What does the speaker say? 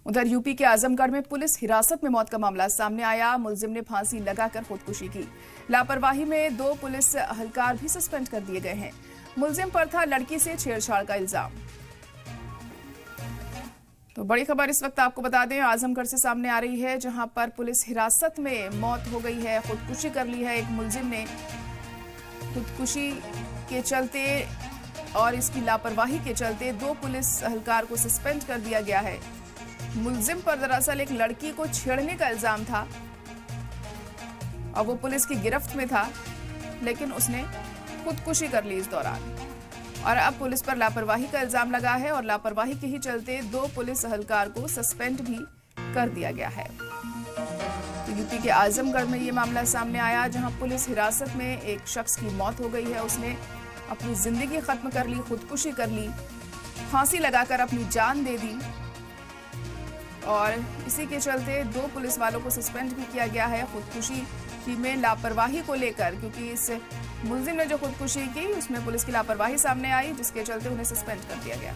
उधर यूपी के आजमगढ़ में पुलिस हिरासत में मौत का मामला सामने आया। मुलजिम ने फांसी लगाकर खुदकुशी की। लापरवाही में 2 पुलिस एहलकार भी सस्पेंड कर दिए गए हैं। मुलजिम पर था लड़की से छेड़छाड़ का इल्जाम। तो बड़ी खबर इस वक्त आपको बता दें, आजमगढ़ से सामने आ रही है, जहां पर पुलिस हिरासत में मौत हो गई है। खुदकुशी कर ली है एक मुलजिम ने। खुदकुशी के चलते और इसकी लापरवाही के चलते 2 पुलिस एहलकार को सस्पेंड कर दिया गया है। मुलजिम पर दरअसल एक लड़की को छेड़ने का इल्जाम था और वो पुलिस की गिरफ्त में था, लेकिन उसने खुदकुशी कर ली इस दौरान। और अब पुलिस पर लापरवाही का इल्जाम लगा है और लापरवाही के ही चलते 2 पुलिस एहलकार को सस्पेंड भी कर दिया गया है। तो यूपी के आजमगढ़ में ये मामला सामने आया, जहां पुलिस हिरासत में एक शख्स की मौत हो गई है। उसने अपनी जिंदगी खत्म कर ली, खुदकुशी कर ली, फांसी लगाकर अपनी जान दे दी और इसी के चलते 2 पुलिस वालों को सस्पेंड भी किया गया है खुदकुशी में लापरवाही को लेकर, क्योंकि इस मुलजिम ने जो खुदकुशी की उसमें पुलिस की लापरवाही सामने आई, जिसके चलते उन्हें सस्पेंड कर दिया गया।